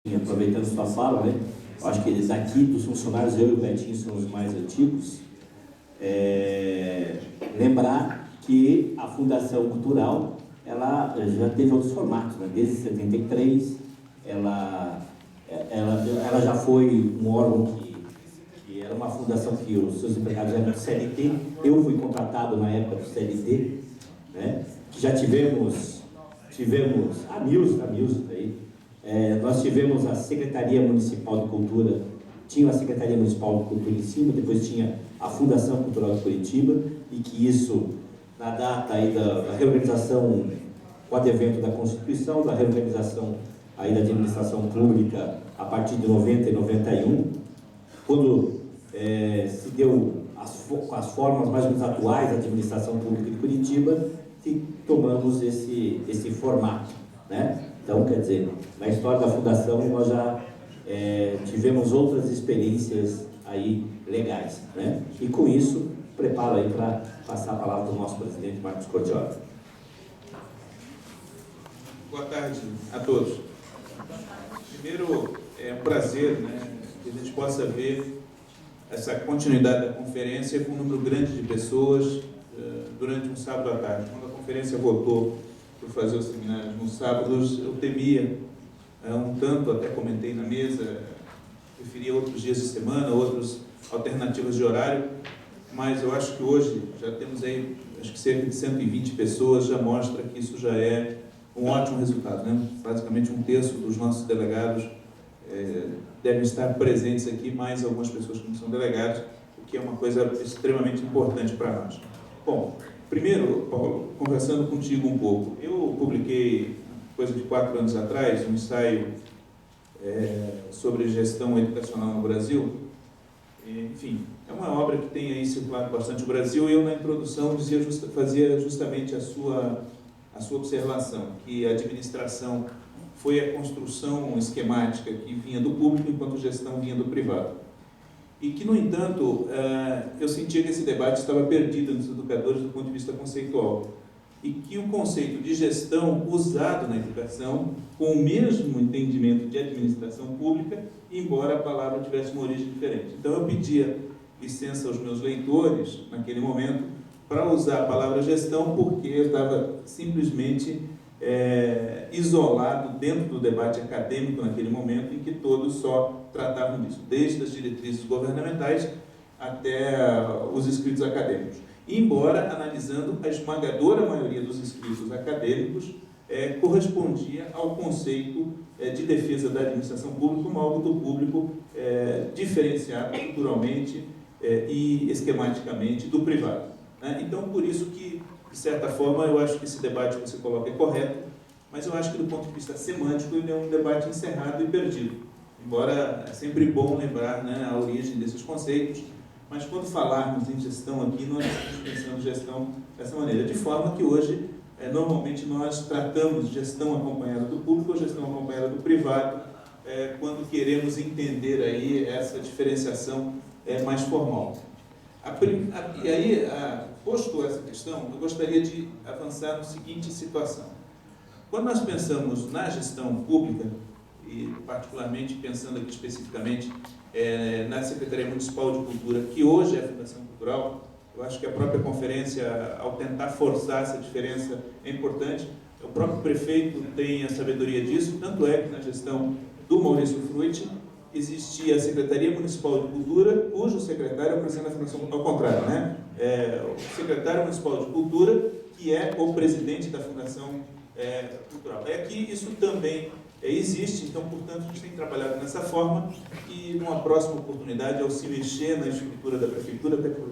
Aproveitando sua fala, né? Eu acho que daqui dos funcionários, eu e o Betinho somos os mais antigos. Lembrar que a Fundação Cultural, ela já teve outros formatos, né? Desde 73, ela já foi um órgão que era uma fundação que os seus empregados eram do CLT. Eu fui contratado na época do CLT, né? Que já tivemos a Mills aí. Nós tivemos a Secretaria Municipal de Cultura, tinha a Secretaria Municipal de Cultura em cima, depois tinha a Fundação Cultural de Curitiba, e que isso, na data aí da reorganização, com o advento da Constituição, da reorganização aí da administração pública a partir de 90 e 91, quando se deu as formas mais ou menos atuais da administração pública de Curitiba, que tomamos esse formato, né? Então, quer dizer, na história da Fundação nós já tivemos outras experiências aí legais, né? E com isso, preparo aí para passar a palavra para o nosso presidente Marcos Cordioli. Boa tarde a todos. Primeiro, é um prazer, né, que a gente possa ver essa continuidade da conferência com um número grande de pessoas durante um sábado à tarde. Quando a conferência votou por fazer os seminários nos sábados, eu temia um tanto, até comentei na mesa, preferia outros dias de semana, outras alternativas de horário, mas eu acho que hoje já temos aí, acho que cerca de 120 pessoas, já mostra que isso já é um ótimo resultado, né? Basicamente um terço dos nossos delegados devem estar presentes aqui, mais algumas pessoas que não são delegados, o que é uma coisa extremamente importante para nós. Bom, primeiro, Paulo, conversando contigo um pouco, eu publiquei, coisa de 4 anos atrás, um ensaio sobre gestão educacional no Brasil. Enfim, é uma obra que tem aí circulado bastante o Brasil, e eu na introdução fazia justamente a sua observação, que a administração foi a construção esquemática que vinha do público, enquanto a gestão vinha do privado. E que, no entanto, eu sentia que esse debate estava perdido nos educadores do ponto de vista conceitual. E que o conceito de gestão usado na educação, com o mesmo entendimento de administração pública, embora a palavra tivesse uma origem diferente. Então, eu pedia licença aos meus leitores, naquele momento, para usar a palavra gestão, porque eu estava simplesmente isolado dentro do debate acadêmico naquele momento, em que todos só tratavam disso, desde as diretrizes governamentais até os escritos acadêmicos. Embora, analisando, a esmagadora maioria dos escritos acadêmicos correspondia ao conceito de defesa da administração pública como algo do público diferenciado culturalmente e esquematicamente do privado, né? Então, por isso que, de certa forma, eu acho que esse debate que você coloca é correto, mas eu acho que, do ponto de vista semântico, ele é um debate encerrado e perdido. Embora é sempre bom lembrar, né, a origem desses conceitos, mas quando falarmos em gestão aqui, nós estamos pensando gestão dessa maneira, de forma que hoje, normalmente, nós tratamos gestão acompanhada do público ou gestão acompanhada do privado, quando queremos entender aí essa diferenciação mais formal. E aí, posto essa questão, eu gostaria de avançar na seguinte situação. Quando nós pensamos na gestão pública, e particularmente pensando aqui especificamente na Secretaria Municipal de Cultura, que hoje é a Fundação Cultural, eu acho que a própria conferência, ao tentar forçar essa diferença, é importante. O próprio prefeito tem a sabedoria disso, tanto é que na gestão do Maurício Fruit existia a Secretaria Municipal de Cultura, cujo secretário é o presidente da Fundação, ao contrário, né? O secretário Municipal de Cultura, que é o presidente da Fundação Cultural. Que isso também existe, então, portanto, a gente tem trabalhado nessa forma, e numa próxima oportunidade, ao se mexer na estrutura da Prefeitura, até por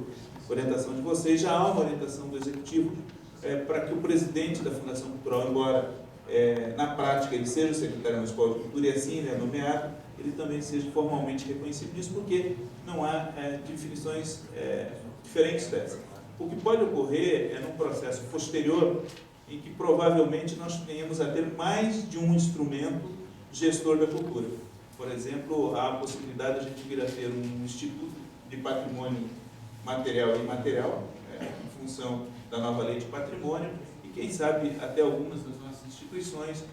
orientação de vocês, já há uma orientação do Executivo para que o presidente da Fundação Cultural, embora na prática ele seja o secretário municipal de Cultura, e assim ele é nomeado, ele também seja formalmente reconhecido nisso, porque não há definições diferentes dessa. O que pode ocorrer num processo posterior, em que provavelmente nós tenhamos a ter mais de um instrumento gestor da cultura. Por exemplo, há a possibilidade de a gente vir a ter um instituto de patrimônio material e imaterial, em função da nova lei de patrimônio, e quem sabe até algumas das nossas instituições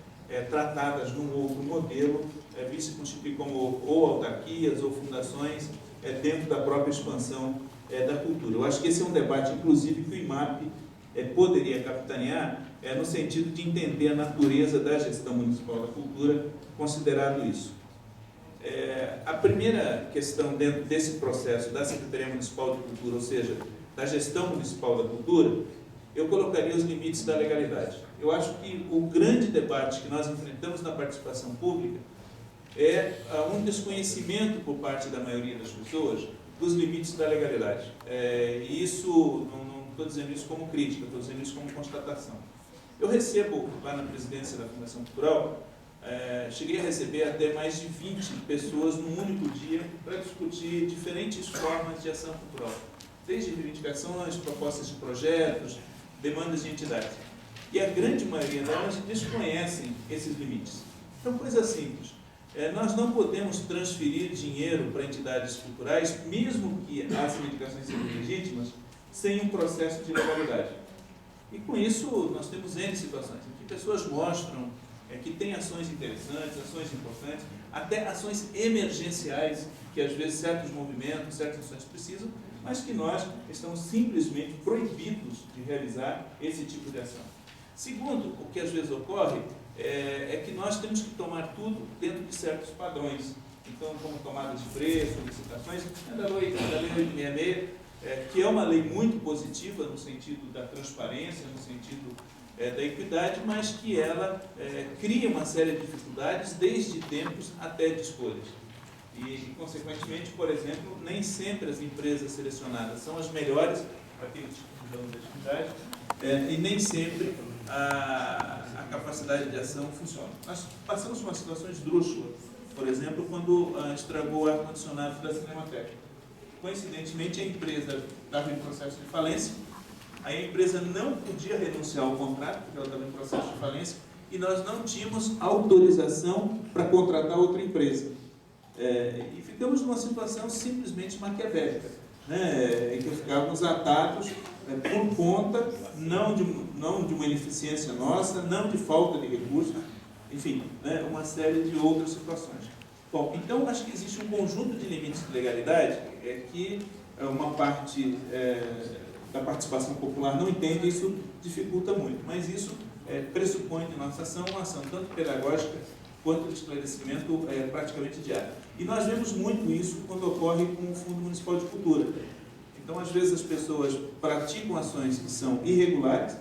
tratadas num outro modelo, vêm se constituir como ou autarquias ou fundações dentro da própria expansão da cultura. Eu acho que esse é um debate, inclusive, que o IMAP poderia capitanear, no sentido de entender a natureza da gestão municipal da cultura, considerado isso. A primeira questão dentro desse processo da Secretaria Municipal de Cultura, ou seja, da gestão municipal da cultura, eu colocaria os limites da legalidade. Eu acho que o grande debate que nós enfrentamos na participação pública é um desconhecimento por parte da maioria das pessoas dos limites da legalidade. E isso, não estou dizendo isso como crítica, estou dizendo isso como constatação. Eu recebo, lá na presidência da Fundação Cultural, cheguei a receber até mais de 20 pessoas num único dia para discutir diferentes formas de ação cultural, desde reivindicações, propostas de projetos, demandas de entidades. E a grande maioria delas desconhecem esses limites. Então, coisa simples. Nós não podemos transferir dinheiro para entidades culturais, mesmo que as reivindicações sejam legítimas, sem um processo de legalidade. E com isso, nós temos N situações em que pessoas mostram que tem ações interessantes, ações importantes, até ações emergenciais, que às vezes certos movimentos, certas ações precisam, mas que nós estamos simplesmente proibidos de realizar esse tipo de ação. Segundo, o que às vezes ocorre é que nós temos que tomar tudo dentro de certos padrões. Então, como tomada de preço, licitações, da lei 866, que é uma lei muito positiva no sentido da transparência, no sentido da equidade, mas que ela cria uma série de dificuldades desde tempos até de escolhas. E, consequentemente, por exemplo, nem sempre as empresas selecionadas são as melhores para aquele tipo de atividade e nem sempre a capacidade de ação funciona. Nós passamos por uma situação esdrúxula, por exemplo, quando estragou o ar-condicionado da Cinemateca. Coincidentemente, a empresa estava em processo de falência, aí a empresa não podia renunciar ao contrato, porque ela estava em processo de falência, e nós não tínhamos autorização para contratar outra empresa. E ficamos numa situação simplesmente maquiavélica, em que ficávamos atados por conta não de uma ineficiência nossa, não de falta de recursos, enfim, uma série de outras situações. Bom, então acho que existe um conjunto de limites de legalidade que uma parte da participação popular não entende, isso dificulta muito, mas isso pressupõe de nossa ação uma ação tanto pedagógica quanto de esclarecimento praticamente diário. E nós vemos muito isso quando ocorre com o Fundo Municipal de Cultura. Então, às vezes, as pessoas praticam ações que são irregulares,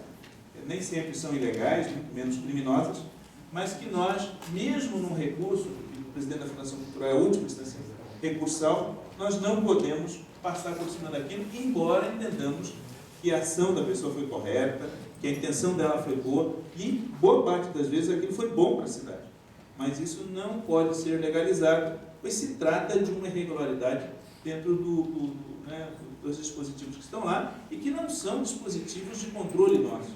nem sempre são ilegais, muito menos criminosas, mas que nós, mesmo num recurso, que o presidente da Fundação Cultural é a última instância recursal, nós não podemos passar por cima daquilo, embora entendamos que a ação da pessoa foi correta, que a intenção dela foi boa, e boa parte das vezes aquilo foi bom para a cidade. Mas isso não pode ser legalizado, pois se trata de uma irregularidade dentro dos dispositivos que estão lá e que não são dispositivos de controle nosso.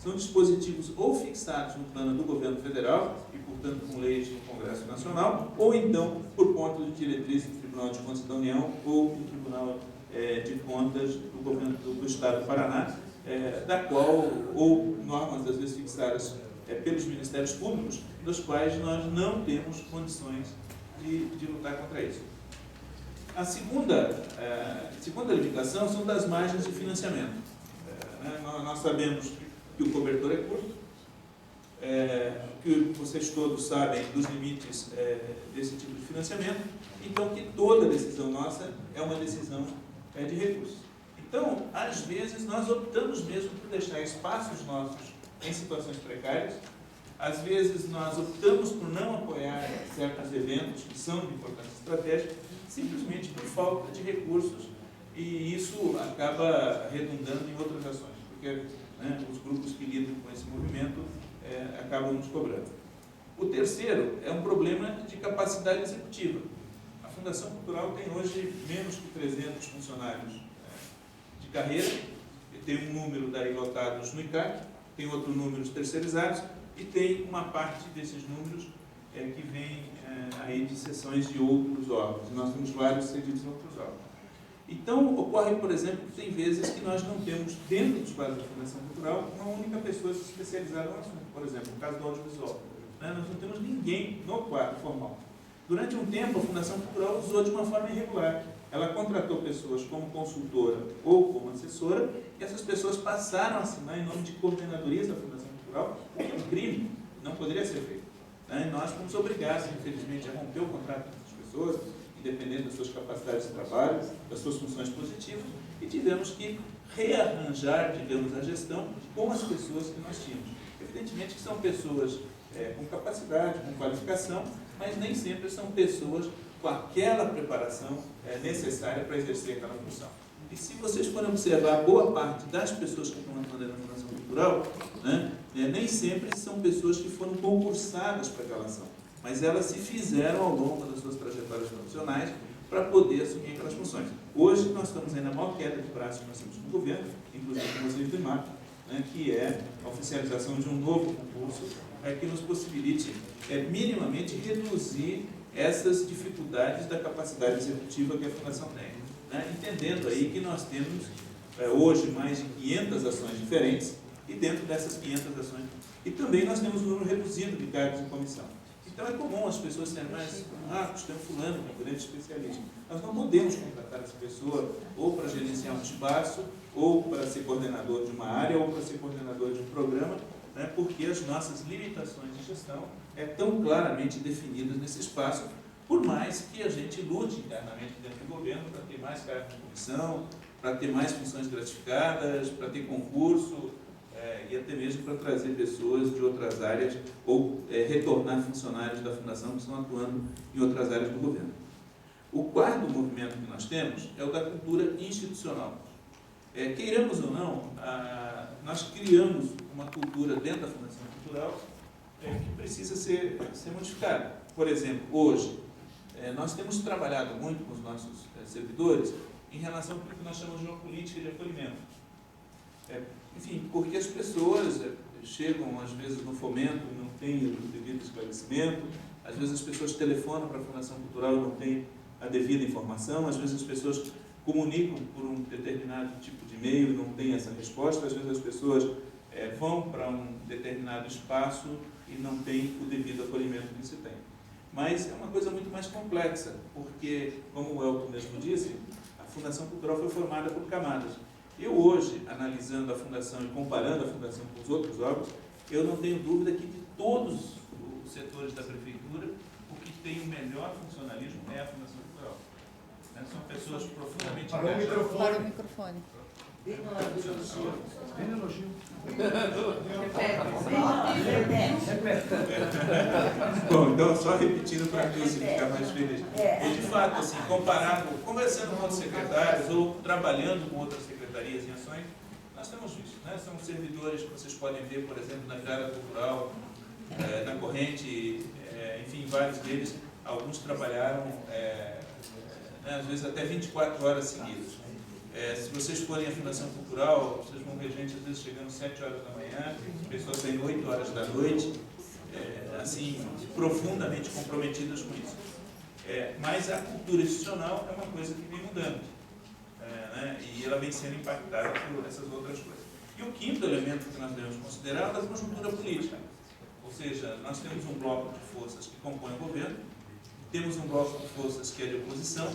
São dispositivos ou fixados no plano do governo federal e, portanto, com leis do Congresso Nacional, ou então por conta de diretrizes do Tribunal de Contas da União ou do Tribunal de Contas do governo do Estado do Paraná, da qual, ou normas às vezes fixadas pelos ministérios públicos, dos quais nós não temos condições de lutar contra isso. A segunda limitação são das margens de financiamento. Nós sabemos que o cobertor é curto, que vocês todos sabem dos limites desse tipo de financiamento, então que toda decisão nossa é uma decisão de recursos. Então, às vezes, nós optamos mesmo por deixar espaços nossos em situações precárias. Às vezes, nós optamos por não apoiar certos eventos que são de importância estratégica, simplesmente por falta de recursos, e isso acaba redundando em outras ações, porque os grupos que lidam com esse movimento acabam nos cobrando. O terceiro é um problema de capacidade executiva. A Fundação Cultural tem hoje menos que 300 funcionários de carreira, tem um número daí lotados no ICAC, tem outro número de terceirizados, e tem uma parte desses números que vem aí de seções de outros órgãos. Nós temos vários cedidos em outros órgãos. Então, ocorre, por exemplo, que tem vezes que nós não temos, dentro dos quadros da Fundação Cultural, uma única pessoa especializada no assunto. Por exemplo, no caso do audiovisual. né? Nós não temos ninguém no quadro formal. Durante um tempo, a Fundação Cultural usou de uma forma irregular. Ela contratou pessoas como consultora ou como assessora, e essas pessoas passaram a assinar em nome de coordenadorias da Fundação Cultural, o que é um crime, não poderia ser feito. E nós fomos obrigados, infelizmente, a romper o contrato com essas pessoas, independente das suas capacidades de trabalho, das suas funções positivas, e tivemos que rearranjar, digamos, a gestão com as pessoas que nós tínhamos. Evidentemente que são pessoas com capacidade, com qualificação, mas nem sempre são pessoas com aquela preparação necessária para exercer aquela função. E se vocês forem observar, boa parte das pessoas que estão atuando na Fundação Cultural, nem sempre são pessoas que foram concursadas para aquela ação, mas elas se fizeram ao longo das suas trajetórias profissionais para poder assumir aquelas funções. Hoje nós estamos aí na maior queda de braço que nós temos no governo, inclusive com vocês do IMAP, que é a oficialização de um novo concurso que nos possibilite minimamente reduzir essas dificuldades da capacidade executiva que a Fundação tem. Entendendo aí que nós temos hoje mais de 500 ações diferentes, e dentro dessas 500 ações, e também nós temos um número reduzido de cargos em comissão. Então é comum as pessoas serem mais, tem fulano, um grande especialista. Nós não podemos contratar essa pessoa ou para gerenciar um espaço, ou para ser coordenador de uma área, ou para ser coordenador de um programa, porque as nossas limitações de gestão estão claramente definidas nesse espaço, por mais que a gente lute internamente dentro do governo para ter mais cargos de comissão, para ter mais funções gratificadas, para ter concurso, e até mesmo para trazer pessoas de outras áreas ou retornar funcionários da Fundação que estão atuando em outras áreas do governo. O quarto movimento que nós temos é o da cultura institucional. Queiramos ou não, nós criamos uma cultura dentro da Fundação Cultural que precisa ser modificada. Por exemplo, hoje, nós temos trabalhado muito com os nossos servidores em relação ao que nós chamamos de uma política de acolhimento. Enfim, porque as pessoas chegam, às vezes, no fomento e não têm o devido esclarecimento, às vezes as pessoas telefonam para a Fundação Cultural e não têm a devida informação, às vezes as pessoas comunicam por um determinado tipo de e-mail e não têm essa resposta, às vezes as pessoas vão para um determinado espaço e não têm o devido acolhimento que se tem. Mas é uma coisa muito mais complexa, porque, como o Elton mesmo disse, a Fundação Cultural foi formada por camadas. Eu hoje, analisando a Fundação e comparando a Fundação com os outros órgãos, eu não tenho dúvida que de todos os setores da Prefeitura, o que tem o melhor funcionalismo é a Fundação Cultural. São pessoas profundamente engajadas. Para o microfone. Bem no elogio. Bom, então só repetindo para que você ficar mais feliz. E de fato, assim, conversando com outros secretários ou trabalhando com outras secretarias em ações, nós temos visto, são servidores que vocês podem ver, por exemplo, na Virada Cultural, na Corrente, enfim, vários deles, alguns trabalharam, às vezes até 24 horas seguidas. Se vocês forem à Fundação Cultural, vocês vão ver gente às vezes chegando às 7 horas da manhã, pessoas saindo 8 horas da noite, assim, profundamente comprometidas com isso. Mas a cultura institucional é uma coisa que vem mudando, e ela vem sendo impactada por essas outras coisas. E o quinto elemento que nós devemos considerar é a conjuntura política. Ou seja, nós temos um bloco de forças que compõe o governo, temos um bloco de forças que é de oposição,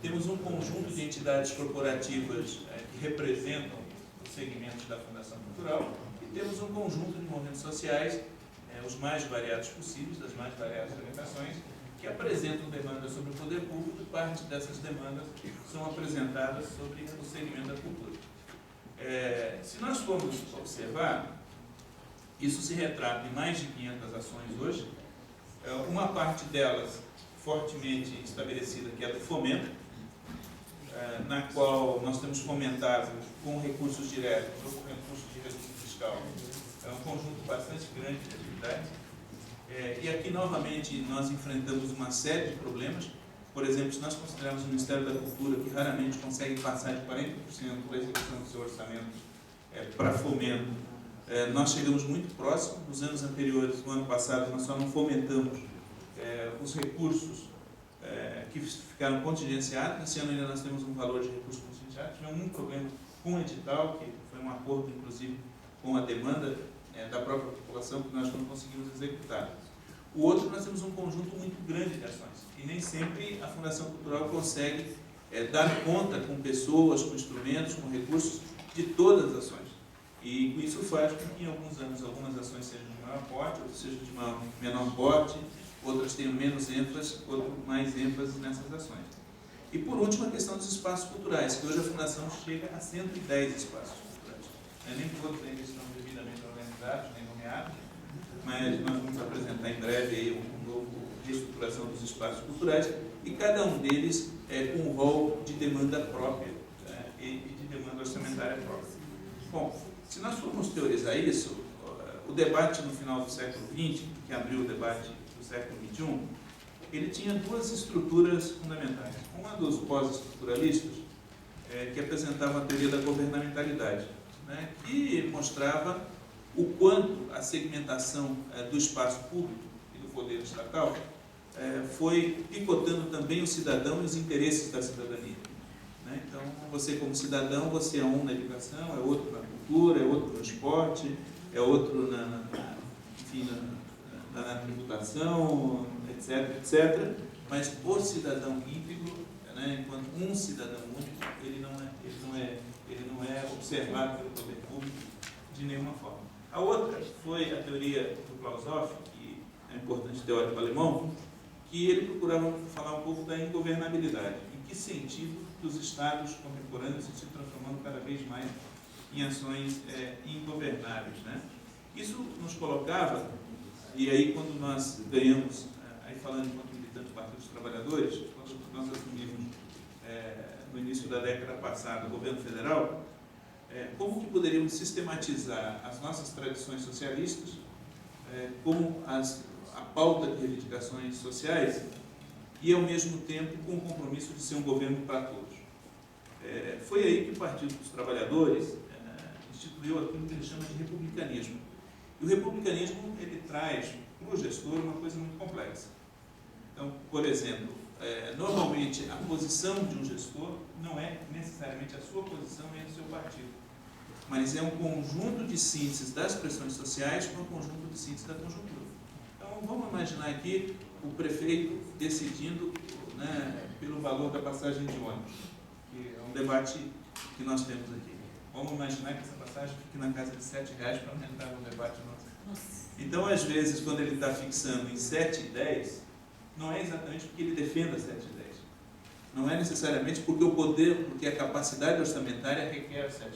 temos um conjunto de entidades corporativas que representam os segmentos da Fundação Cultural e temos um conjunto de movimentos sociais, os mais variados possíveis, das mais variadas orientações, que apresentam demandas sobre o poder público e parte dessas demandas são apresentadas sobre o segmento da cultura. Se nós formos observar, isso se retrata em mais de 500 ações hoje, uma parte delas fortemente estabelecida, que é do fomento, na qual nós temos fomentado com recursos diretos ou com recursos de recurso fiscal um conjunto bastante grande de atividades. E aqui, novamente, nós enfrentamos uma série de problemas. Por exemplo, se nós considerarmos o Ministério da Cultura, que raramente consegue passar de 40% da execução do seu orçamento para fomento, nós chegamos muito próximo. Nos anos anteriores, no ano passado, nós só não fomentamos os recursos que ficaram contingenciados. Esse ano ainda nós temos um valor de recursos contingenciados. Tivemos um problema com o edital, que foi um acordo, inclusive, com a demanda da própria população, que nós não conseguimos executar. O outro, nós temos um conjunto muito grande de ações, e nem sempre a Fundação Cultural consegue dar conta com pessoas, com instrumentos, com recursos de todas as ações. E isso faz com que em alguns anos algumas ações sejam de maior porte, outras sejam de menor porte, outras tenham menos ênfase, outras mais ênfase nessas ações. E por último, a questão dos espaços culturais, que hoje a Fundação chega a 110 espaços culturais. Nem todos ainda estão devidamente organizados, nem nomeados, mas nós vamos apresentar em breve aí um novo reestruturação dos espaços culturais, e cada um deles com um rol de demanda própria e de demanda orçamentária própria. Bom, se nós formos teorizar isso, o debate no final do século XX, que abriu o debate do século XXI, ele tinha duas estruturas fundamentais. Uma dos pós-estruturalistas, que apresentava a teoria da governamentalidade, que mostrava o quanto a segmentação do espaço público e do poder estatal foi picotando também o cidadão e os interesses da cidadania. Então, você como cidadão, você é um na educação, é outro na cultura, é outro no esporte, é outro na tributação, etc. Mas o cidadão íntegro, enquanto um cidadão único, ele não é observado pelo poder público de nenhuma forma. A outra foi a teoria do Clausewitz, que é um importante teórico alemão, que ele procurava falar um pouco da ingovernabilidade. Em que sentido que os estados contemporâneos se transformando cada vez mais em ações ingovernáveis. Isso nos colocava, e aí quando nós ganhamos, aí falando enquanto militante do Partido dos Trabalhadores, quando nós assumimos no início da década passada o governo federal, como que poderíamos sistematizar as nossas tradições socialistas, como a pauta de reivindicações sociais, e ao mesmo tempo com o compromisso de ser um governo para todos. Foi aí que o Partido dos Trabalhadores instituiu aquilo que ele chama de republicanismo. E o republicanismo, ele traz para o gestor uma coisa muito complexa. Então, por exemplo, normalmente a posição de um gestor não é necessariamente a sua posição e a do seu partido, mas é um conjunto de sínteses das pressões sociais com um conjunto de sínteses da conjuntura. Então, vamos imaginar aqui o prefeito decidindo pelo valor da passagem de ônibus, que é um debate que nós temos aqui. Vamos imaginar que essa passagem fique na casa de R$7 para aumentar o debate nosso. Então, às vezes, quando ele está fixando em 7,10, não é exatamente porque ele defenda 7,10. Não é necessariamente porque a capacidade orçamentária requer 7,10.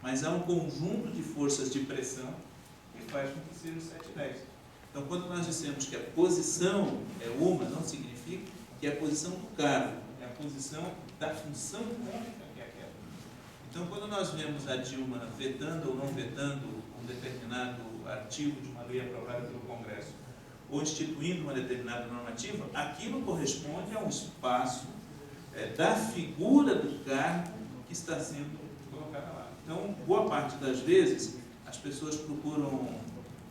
Mas há um conjunto de forças de pressão que faz com que seja 7,10. Então, quando nós dissemos que a posição é uma, não significa que é a posição do cargo, é a posição da função pública que é aquela. Então, quando nós vemos a Dilma vetando ou não vetando um determinado artigo de uma lei aprovada pelo Congresso, ou instituindo uma determinada normativa, aquilo corresponde a um espaço da figura do cargo que está sendo colocada lá. Então, boa parte das vezes, as pessoas procuram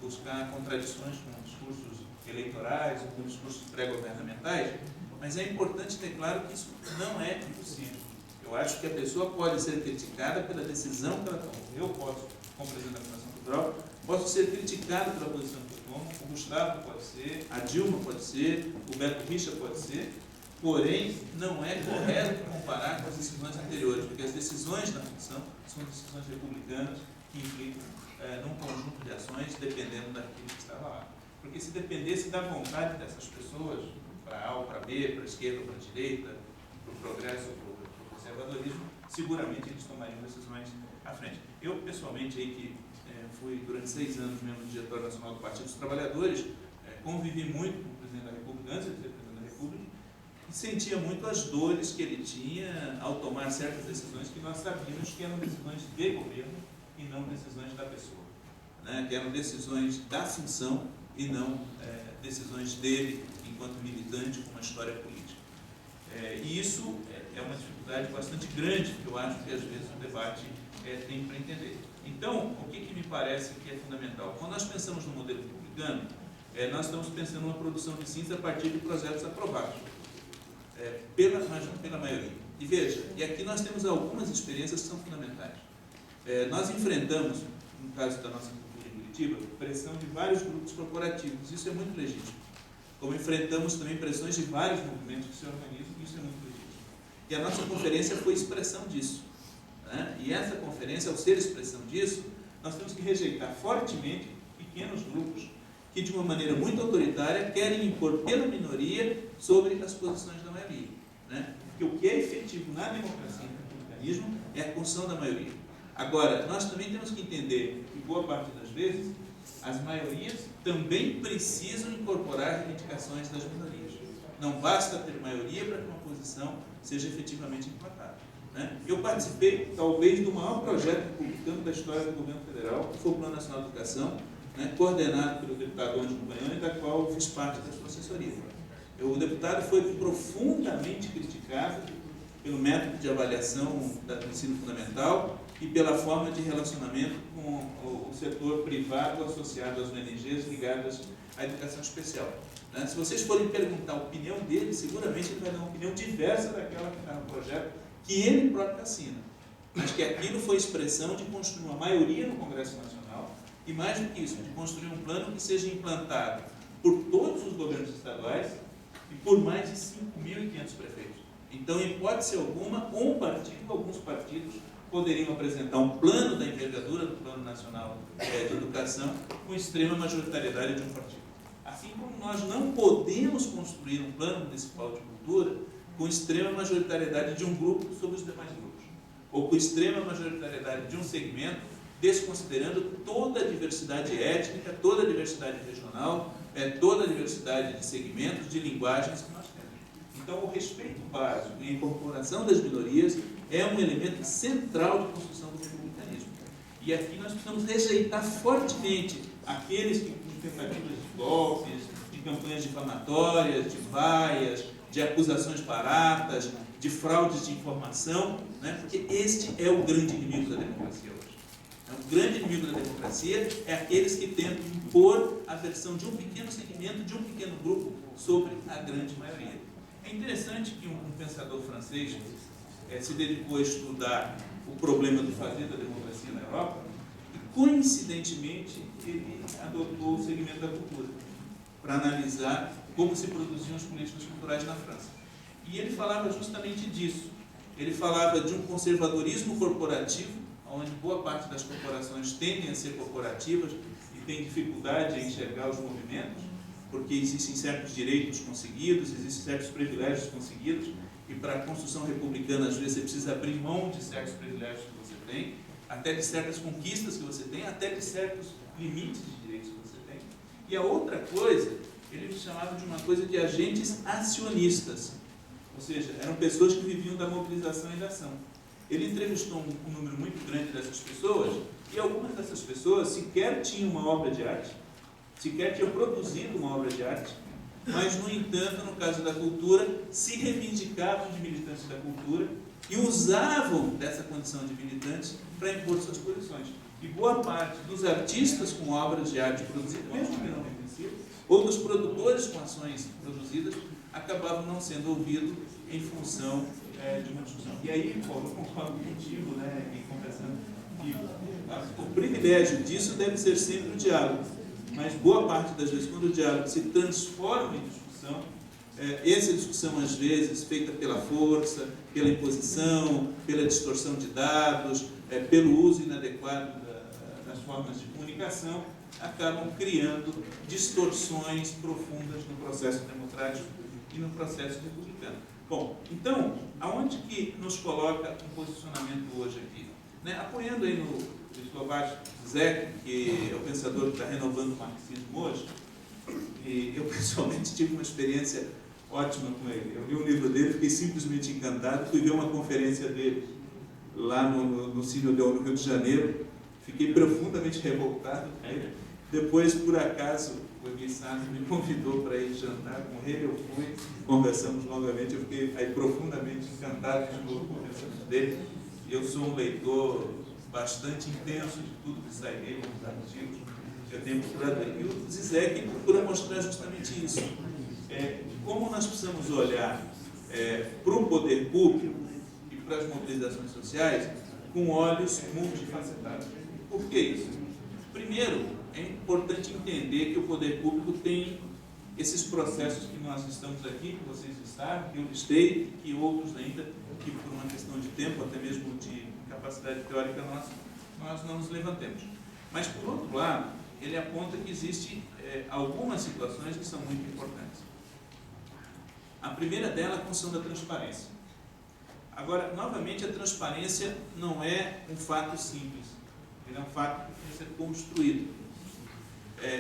buscar contradições com discursos eleitorais ou com discursos pré-governamentais, mas é importante ter claro que isso não é impossível. Eu acho que a pessoa pode ser criticada pela decisão que ela tomou. Eu posso, como presidente da Fundação Cultural, posso ser criticado pela posição que eu tomo, o Gustavo pode ser, a Dilma pode ser, o Beto Richa pode ser, porém, não é correto comparar com as decisões anteriores, porque as decisões da função são decisões republicanas que implicam num conjunto de ações dependendo daquilo que estava lá. Porque se dependesse da vontade dessas pessoas, para A ou para B, para a esquerda ou para a direita, para o progresso ou para o conservadorismo, seguramente eles tomariam decisões à frente. Eu, pessoalmente, aí que fui durante 6 anos membro do Diretório Nacional do Partido dos Trabalhadores, convivi muito com o presidente da República, antes de ser presidente da República, e sentia muito as dores que ele tinha ao tomar certas decisões que nós sabíamos que eram decisões de governo e não decisões da pessoa, que eram decisões da função e não decisões dele enquanto militante com uma história política. E isso é uma dificuldade bastante grande que eu acho que às vezes o debate tem para entender. Então, o que me parece que é fundamental? Quando nós pensamos no modelo republicano, nós estamos pensando numa produção de síntese a partir de projetos aprovados pela maioria. E veja, e aqui nós temos algumas experiências que são fundamentais. Nós enfrentamos, no caso da nossa cultura em efetiva, pressão de vários grupos corporativos, isso é muito legítimo. Como enfrentamos também pressões de vários movimentos que se organizam, isso é muito legítimo. E a nossa conferência foi expressão disso, né? E essa conferência, ao ser expressão disso, nós temos que rejeitar fortemente pequenos grupos que, de uma maneira muito autoritária, querem impor pela minoria sobre as posições da maioria, né? Porque o que é efetivo na democracia e no republicanismo é a construção da maioria. Agora, nós também temos que entender que, boa parte das vezes, as maiorias também precisam incorporar reivindicações das minorias. Não basta ter maioria para que uma posição seja efetivamente implantada, né? Eu participei, talvez, do maior projeto republicano da história do governo federal, que foi o Plano Nacional de Educação, né, coordenado pelo deputado Ângelo Baiano, da qual eu fiz parte da sua assessoria. O deputado foi profundamente criticado pelo método de avaliação do ensino fundamental e pela forma de relacionamento com o setor privado associado às ONGs ligadas à educação especial. Né? Se vocês forem perguntar a opinião dele, seguramente ele vai dar uma opinião diversa daquela que está no projeto que ele próprio assina. Mas que aquilo foi expressão de construir uma maioria no Congresso Nacional e, mais do que isso, de construir um plano que seja implantado por todos os governos estaduais e por mais de 5.500 prefeitos. Então, em hipótese alguma, um partido, alguns partidos, poderiam apresentar um plano da envergadura do Plano Nacional de Educação com extrema majoritariedade de um partido. Assim como nós não podemos construir um plano municipal de cultura com extrema majoritariedade de um grupo sobre os demais grupos, ou com extrema majoritariedade de um segmento, desconsiderando toda a diversidade étnica, toda a diversidade regional, toda a diversidade de segmentos, de linguagens que nós temos. Então, o respeito básico e a incorporação das minorias é um elemento central de construção do republicanismo. E aqui nós precisamos rejeitar fortemente aqueles que, com tentativas de golpes, de campanhas difamatórias, de vaias, de acusações baratas, de fraudes de informação, né? Porque este é o grande inimigo da democracia hoje. O grande inimigo da democracia é aqueles que tentam impor a versão de um pequeno segmento, de um pequeno grupo, sobre a grande maioria. É interessante que um pensador francês se dedicou a estudar o problema do fazer da democracia na Europa e, coincidentemente, ele adotou o segmento da cultura para analisar como se produziam as políticas culturais na França. E ele falava justamente disso. Ele falava de um conservadorismo corporativo, onde boa parte das corporações tendem a ser corporativas e têm dificuldade em enxergar os movimentos, porque existem certos direitos conseguidos, existem certos privilégios conseguidos, e para a construção republicana, às vezes, você precisa abrir mão de certos privilégios que você tem, até de certas conquistas que você tem, até de certos limites de direitos que você tem. E a outra coisa, ele me chamava de uma coisa de agentes acionistas, ou seja, eram pessoas que viviam da mobilização e da ação. Ele entrevistou um número muito grande dessas pessoas, e algumas dessas pessoas sequer tinham uma obra de arte, sequer tinham produzido uma obra de arte, mas, no entanto, no caso da cultura, se reivindicavam de militantes da cultura e usavam dessa condição de militantes para impor suas posições. E boa parte dos artistas com obras de arte produzidas, mesmo que não reconhecidas, ou dos produtores com ações produzidas, acabavam não sendo ouvidos em função de uma discussão. E aí, Paulo, eu concordo contigo, né, em conversando, que o privilégio disso deve ser sempre o diálogo. Mas boa parte das vezes, quando o diálogo se transforma em discussão, essa discussão, às vezes, feita pela força, pela imposição, pela distorção de dados, pelo uso inadequado das formas de comunicação, acabam criando distorções profundas no processo democrático e no processo republicano. Bom, então, aonde que nos coloca um posicionamento hoje aqui? Né? Apoiando aí no Slavoj Zizek, que é o pensador que está renovando o marxismo hoje, e eu pessoalmente tive uma experiência ótima com ele. Eu li um livro dele, fiquei simplesmente encantado, fui ver uma conferência dele lá no Sinodel, no Rio de Janeiro, fiquei profundamente revoltado com ele. Depois, por acaso, o Emir Sassi me convidou para ir jantar com ele, eu fui, conversamos novamente, eu fiquei aí profundamente encantado de novo com o pensamento dele. Eu sou um leitor bastante intenso de tudo que sai dele, nos artigos que eu tenho procurado. E o Zizek procura mostrar justamente isso. Como nós precisamos olhar para o poder público e para as mobilizações sociais com olhos multifacetados. Por que isso? Primeiro, é importante entender que o poder público tem esses processos que nós estamos aqui, que vocês sabem, que eu listei, que outros ainda, que por uma questão de tempo, até mesmo de capacidade teórica nossa, nós não nos levantemos. Mas, por outro lado, ele aponta que existem algumas situações que são muito importantes. A primeira delas é a função da transparência. Agora, novamente, a transparência não é um fato simples, ele é um fato que precisa ser construído.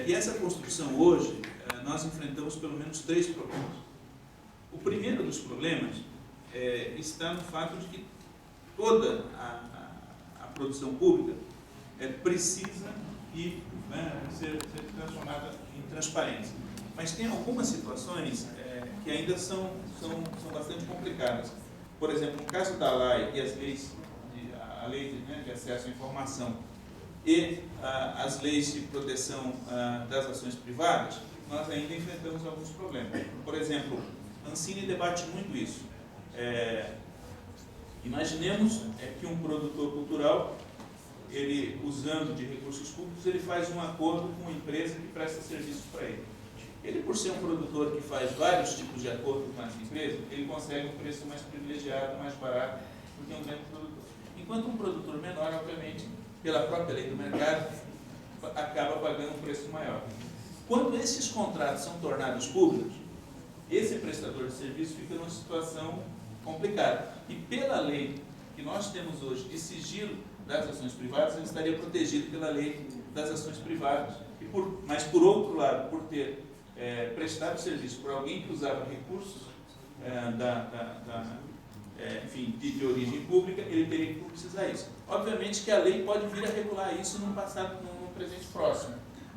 E essa construção hoje, nós enfrentamos pelo menos 3 problemas. O primeiro dos problemas está no fato de que toda a produção pública precisa ser transformada em transparência. Mas tem algumas situações que ainda são bastante complicadas. Por exemplo, no caso da lei e as leis, a lei de acesso à informação e as leis de proteção das ações privadas, nós ainda enfrentamos alguns problemas. Por exemplo, a Ancine debate muito isso. Imaginemos que um produtor cultural, ele, usando de recursos públicos, ele faz um acordo com uma empresa que presta serviços para ele. Ele, por ser um produtor que faz vários tipos de acordo com essa empresa, ele consegue um preço mais privilegiado, mais barato do que um grande produtor. Enquanto um produtor menor, obviamente, pela própria lei do mercado, acaba pagando um preço maior. Quando esses contratos são tornados públicos, esse prestador de serviço fica numa situação complicada. E pela lei que nós temos hoje de sigilo das ações privadas, ele estaria protegido pela lei das ações privadas. Mas, por outro lado, por ter prestado serviço por alguém que usava recursos enfim, de origem pública, ele teria que precisar isso. Obviamente que a lei pode vir a regular isso no passado, no presente próximo,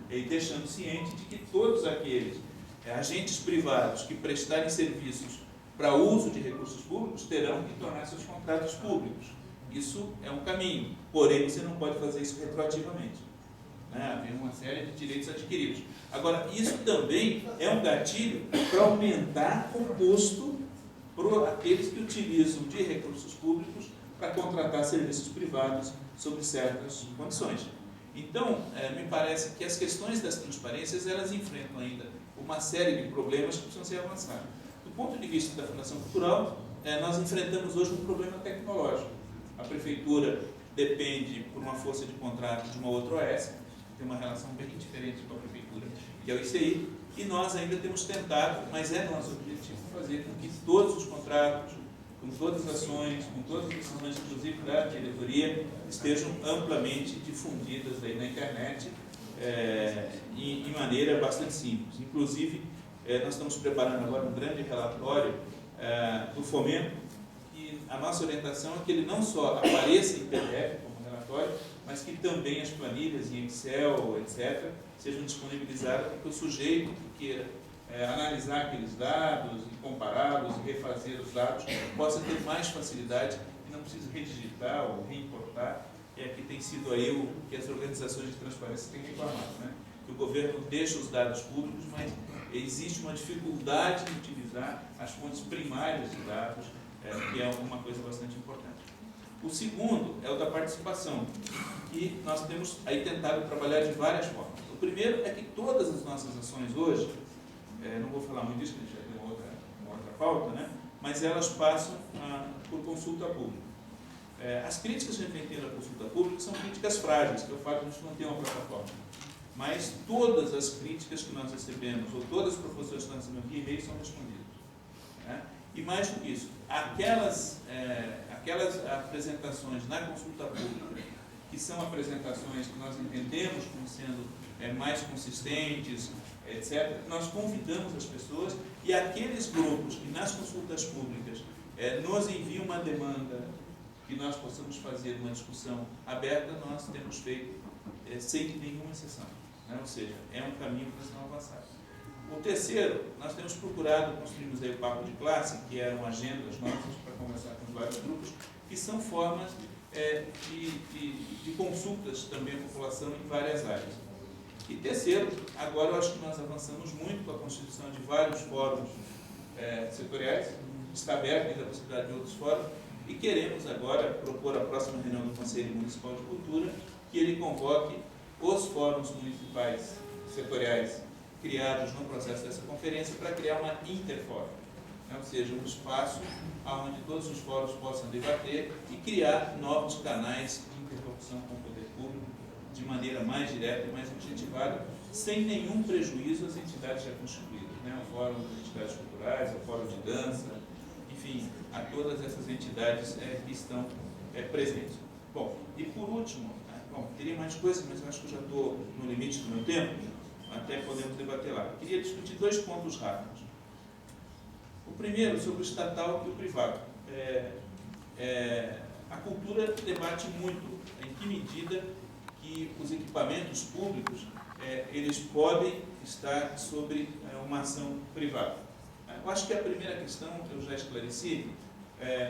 e deixando ciente de que todos aqueles agentes privados que prestarem serviços para uso de recursos públicos terão que tornar seus contratos públicos. Isso é um caminho, porém você não pode fazer isso retroativamente. Havia uma série de direitos adquiridos. Agora, isso também é um gatilho para aumentar o custo para aqueles que utilizam de recursos públicos para contratar serviços privados sob certas condições. Então, me parece que as questões das transparências, elas enfrentam ainda uma série de problemas que precisam ser avançados. Do ponto de vista da Fundação Cultural, nós enfrentamos hoje um problema tecnológico. A Prefeitura depende, por uma força de contrato, de uma outra OS, que tem uma relação bem diferente com a Prefeitura, que é o ICI, e nós ainda temos tentado, mas é nosso objetivo, fazer com que todos os contratos, com todas as ações, com todas as decisões, inclusive da diretoria, estejam amplamente difundidas aí na internet em maneira bastante simples. Inclusive, nós estamos preparando agora um grande relatório do Fomento, e a nossa orientação é que ele não só apareça em PDF como relatório, mas que também as planilhas em Excel, etc., sejam disponibilizadas para que o sujeito que queira analisar aqueles dados e compará-los e refazer os dados possa ter mais facilidade e não precisa redigitar ou reimportar, que tem sido aí o que as organizações de transparência têm reclamado, né? Que o governo deixa os dados públicos, mas existe uma dificuldade de utilizar as fontes primárias de dados, que é uma coisa bastante importante. O segundo é o da participação, e nós temos aí tentado trabalhar de várias formas. O primeiro é que todas as nossas ações hoje, não vou falar muito disso, porque já tem uma outra pauta, né? Mas elas passam por consulta pública. As críticas que a gente tem na consulta pública são críticas frágeis, que é o fato de a gente não ter uma plataforma. Mas todas as críticas que nós recebemos, ou todas as proposições que nós recebemos via e-mail, são respondidas. Né? E mais do que isso, aquelas apresentações na consulta pública, que são apresentações que nós entendemos como sendo mais consistentes, etc., nós convidamos as pessoas, e aqueles grupos que nas consultas públicas nos enviam uma demanda que nós possamos fazer uma discussão aberta, nós temos feito sem nenhuma exceção. Né? Ou seja, é um caminho para se não avançar. O terceiro, nós temos procurado, construímos aí o Papo de Classe, que eram agendas nossas para conversar com vários grupos, que são formas de consultas também à população em várias áreas. E terceiro, agora eu acho que nós avançamos muito com a constituição de vários fóruns setoriais, está aberto ainda a possibilidade de outros fóruns, e queremos agora propor a próxima reunião do Conselho Municipal de Cultura, que ele convoque os fóruns municipais setoriais criados no processo dessa conferência para criar uma interfórum, né? Ou seja, um espaço onde todos os fóruns possam debater e criar novos canais de interlocução com o poder público de maneira mais direta e mais objetivada, sem nenhum prejuízo às entidades já constituídas, né? O Fórum das Entidades Culturais, o Fórum de Dança, enfim, a todas essas entidades que estão presentes. Bom, e por último, teria mais coisas, mas eu acho que eu já estou no limite do meu tempo, até podemos debater lá. Eu queria discutir 2 pontos rápidos. O primeiro, sobre o estatal e o privado. A cultura debate muito em que medida que os equipamentos públicos eles podem estar sobre uma ação privada. Eu acho que a primeira questão eu já esclareci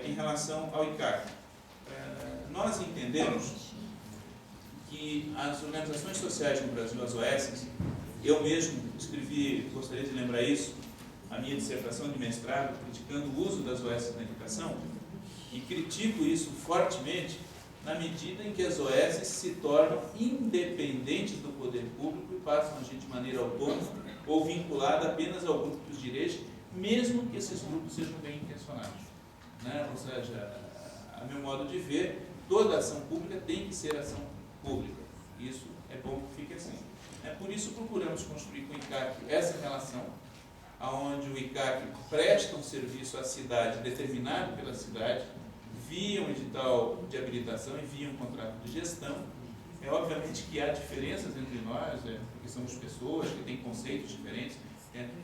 em relação ao ICAC. Nós entendemos que as organizações sociais no Brasil, as OS, eu mesmo escrevi, gostaria de lembrar isso, a minha dissertação de mestrado, criticando o uso das OS na educação, e critico isso fortemente na medida em que as OS se tornam independentes do poder público e passam a agir de maneira autônoma ou vinculada apenas ao grupo que os dirige, mesmo que esses grupos sejam bem intencionados, né? Ou seja, a meu modo de ver, toda ação pública tem que ser ação pública. Isso é bom que fique assim. Por isso procuramos construir com o ICAC essa relação, onde o ICAC presta um serviço à cidade determinado pela cidade, via um edital de habilitação e via um contrato de gestão. Obviamente que há diferenças entre nós, porque somos pessoas que têm conceitos diferentes,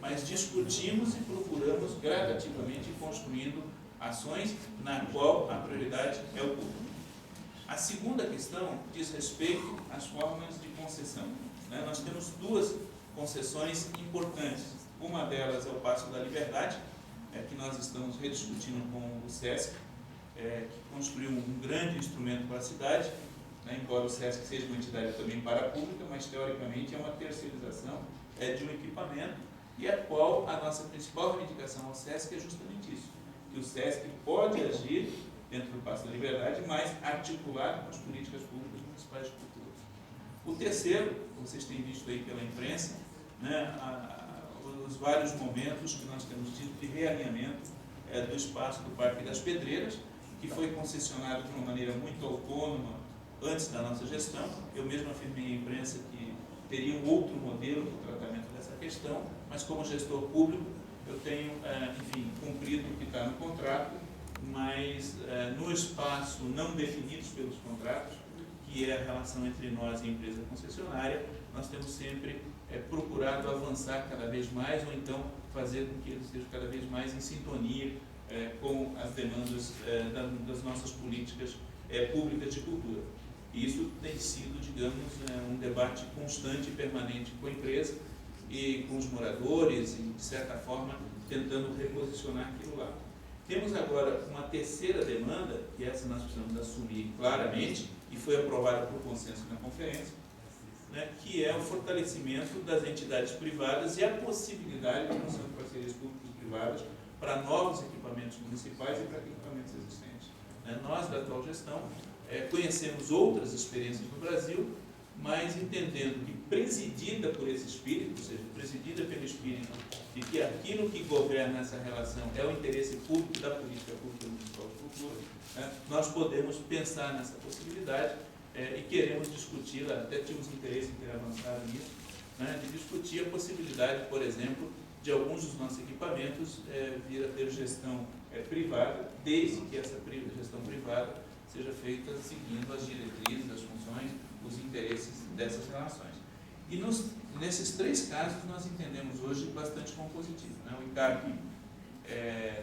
mas discutimos e procuramos gradativamente ir construindo ações na qual a prioridade é o público. A segunda questão diz respeito às formas de concessão. Nós temos 2 concessões importantes. Uma delas é o Paço da Liberdade, que nós estamos rediscutindo com o SESC, que construiu um grande instrumento para a cidade, embora o SESC seja uma entidade também parapública, mas teoricamente é uma terceirização de um equipamento, e a qual a nossa principal reivindicação ao SESC é justamente isso, que o SESC pode agir dentro do Paço da Liberdade, mas articulado com as políticas públicas municipais de cultura. O terceiro, vocês têm visto aí pela imprensa, os vários momentos que nós temos tido de realinhamento do espaço do Parque das Pedreiras, que foi concessionado de uma maneira muito autônoma antes da nossa gestão. Eu mesmo afirmei à imprensa que teria um outro modelo de tratamento dessa questão, mas como gestor público eu tenho, enfim, cumprido o que está no contrato, mas no espaço não definidos pelos contratos, que é a relação entre nós e a empresa concessionária, nós temos sempre procurado avançar cada vez mais, ou então fazer com que eles sejam cada vez mais em sintonia com as demandas das nossas políticas públicas de cultura. E isso tem sido, digamos, um debate constante e permanente com a empresa e com os moradores e, de certa forma, tentando reposicionar aquilo lá. Temos agora uma terceira demanda, que essa nós precisamos assumir claramente, e foi aprovada por consenso na conferência, que é o fortalecimento das entidades privadas e a possibilidade de função de parcerias públicas e privadas para novos equipamentos municipais e para equipamentos existentes. Nós, da atual gestão, conhecemos outras experiências no Brasil, mas entendendo que, presidida por esse espírito, ou seja, presidida pelo espírito de que aquilo que governa essa relação é o interesse público da política pública municipal de cultura, nós podemos pensar nessa possibilidade e queremos discutir, até tínhamos interesse em ter avançado nisso, de discutir a possibilidade, por exemplo, de alguns dos nossos equipamentos vir a ter gestão privada, desde que essa gestão privada seja feita seguindo as diretrizes, as funções, os interesses dessas relações. E nesses 3 casos nós entendemos hoje bastante como positivo. O ICAC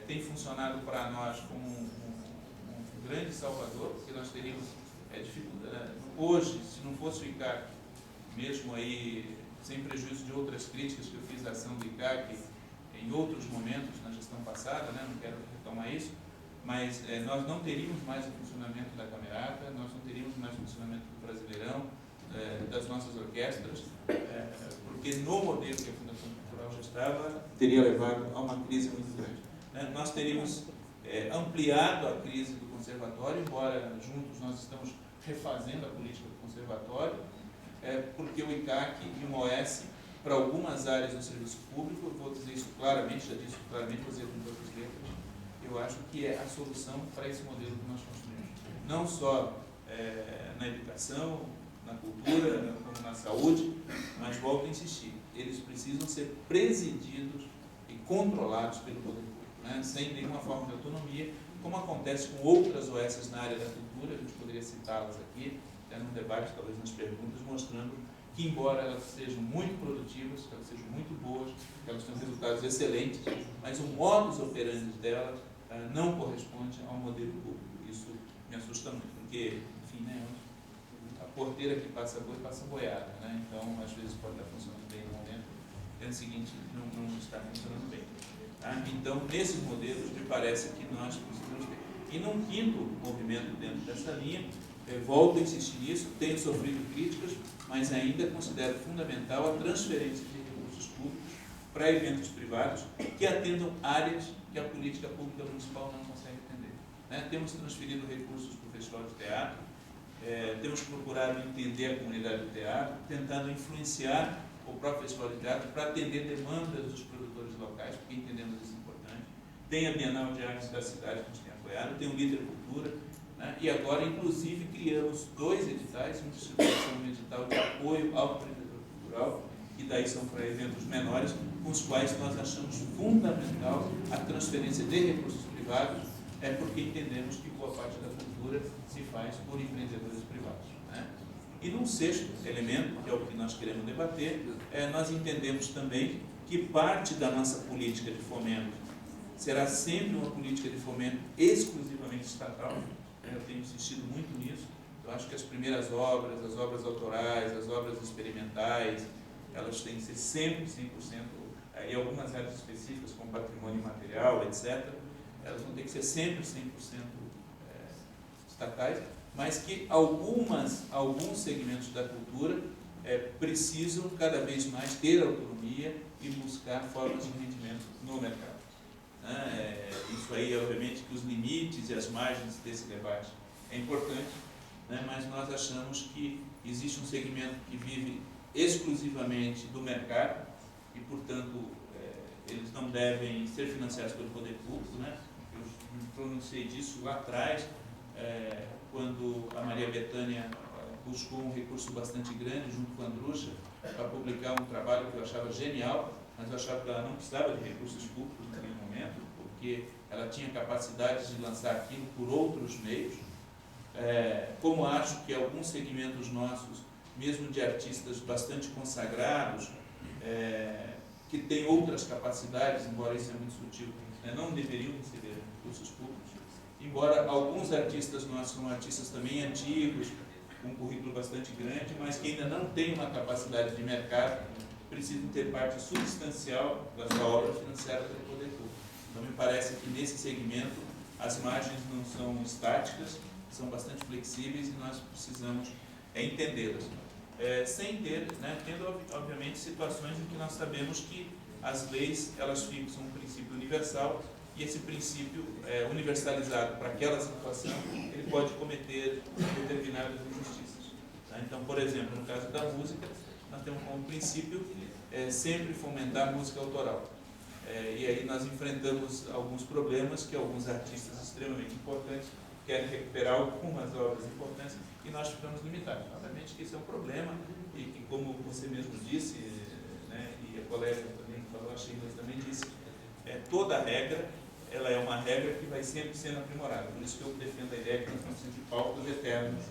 tem funcionado para nós como um grande salvador, porque nós teríamos dificuldade. Hoje, se não fosse o ICAC, mesmo aí, sem prejuízo de outras críticas que eu fiz à ação do ICAC em outros momentos na gestão passada, não quero retomar isso, mas nós não teríamos mais o funcionamento da Camerata, nós não teríamos mais o funcionamento do Brasileirão, das nossas orquestras, porque no modelo que a Fundação Cultural já estava, teria levado a uma crise muito grande. Nós teríamos ampliado a crise do conservatório, embora juntos nós estamos refazendo a política do conservatório, porque o ICAC e o OS, para algumas áreas do serviço público, eu vou dizer isso claramente, já disse isso claramente, vou dizer com todas as letras, eu acho que é a solução para esse modelo que nós construímos. Não só na educação, na cultura, como na saúde, mas volto a insistir, eles precisam ser presididos e controlados pelo poder público, né? Sem nenhuma forma de autonomia, como acontece com outras OS na área da cultura, a gente poderia citá-las aqui, num debate, talvez nas perguntas, mostrando que, embora elas sejam muito produtivas, que elas sejam muito boas, que elas tenham resultados excelentes, mas o modus operandi delas não corresponde ao modelo público. Isso me assusta muito, porque, enfim, né, a porteira que passa boi, passa boiada, né? Então, às vezes pode estar funcionando bem no momento, e no seguinte não está funcionando bem. Tá? Então, nesses modelos, me parece que nós precisamos ter. E num quinto movimento dentro dessa linha, volto a insistir nisso, tenho sofrido críticas, mas ainda considero fundamental a transferência de recursos públicos para eventos privados que atendam áreas que a política pública municipal não consegue atender. Né? Temos transferido recursos para o Festival de Teatro, temos procurado entender a comunidade do teatro, tentando influenciar o próprio Festival de Teatro para atender demandas dos produtores locais, porque entendemos isso importante. Tem a Bienal de Artes da cidade que a gente tem apoiado, tem o Líder Cultura, né? E agora, inclusive, criamos 2 editais, um distribuição um edital de apoio ao empreendedor cultural, que daí são para eventos menores, com os quais nós achamos fundamental a transferência de recursos privados, porque entendemos que boa parte da cultura se faz por empreendedores privados. Né? E num sexto elemento, que é o que nós queremos debater, nós entendemos também que parte da nossa política de fomento será sempre uma política de fomento exclusivamente estatal. Eu tenho insistido muito nisso. Eu acho que as primeiras obras, as obras autorais, as obras experimentais, elas têm que ser sempre 100%, e algumas áreas específicas, como patrimônio material, etc., elas vão ter que ser sempre 100% estatais, mas que alguns segmentos da cultura precisam cada vez mais ter autonomia e buscar formas de rendimento no mercado. Isso aí, obviamente, que os limites e as margens desse debate é importante, né? Mas nós achamos que existe um segmento que vive exclusivamente do mercado e, portanto, eles não devem ser financiados pelo poder público, né? Eu me pronunciei disso lá atrás, quando a Maria Bethânia buscou um recurso bastante grande junto com a Andrucha para publicar um trabalho que eu achava genial, mas eu achava que ela não precisava de recursos públicos naquele momento, porque ela tinha capacidade de lançar aquilo por outros meios. Como acho que alguns segmentos nossos, mesmo de artistas bastante consagrados, que têm outras capacidades, embora isso é muito sutil, não deveriam receber recursos públicos, embora alguns artistas nossos são artistas também antigos, com um currículo bastante grande, mas que ainda não têm uma capacidade de mercado, precisam ter parte substancial da sua obra financiada pelo poder público. Então, me parece que nesse segmento as margens não são estáticas, são bastante flexíveis e nós precisamos entendê-las. Sem ter, tendo obviamente situações em que nós sabemos que as leis elas fixam um princípio universal e esse princípio universalizado para aquela situação, ele pode cometer determinadas injustiças. Tá? Então, por exemplo, no caso da música, nós temos como princípio sempre fomentar a música autoral. E aí nós enfrentamos alguns problemas que alguns artistas extremamente importantes querem recuperar algumas obras importantes e nós ficamos limitados. Obviamente que isso é um problema e que, como você mesmo disse, e a colega também falou, a Sheila também disse, toda regra, ela é uma regra que vai sempre sendo aprimorada. Por isso que eu defendo a ideia que nós temos sempre pautas eternas,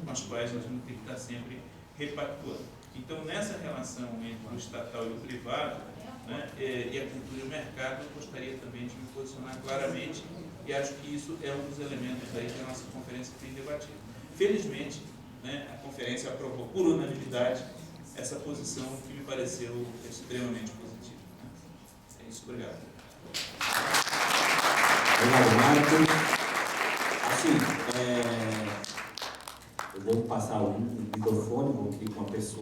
com as quais nós vamos ter que estar sempre repactuando. Então, nessa relação entre o estatal e o privado, e a cultura e o mercado, eu gostaria também de me posicionar claramente e acho que isso é um dos elementos aí que a nossa conferência tem debatido. Felizmente, a conferência aprovou por unanimidade essa posição que me pareceu extremamente positiva. É isso, obrigado. Obrigado, Marcos. Assim, eu vou passar o microfone, vou pedir com uma pessoa.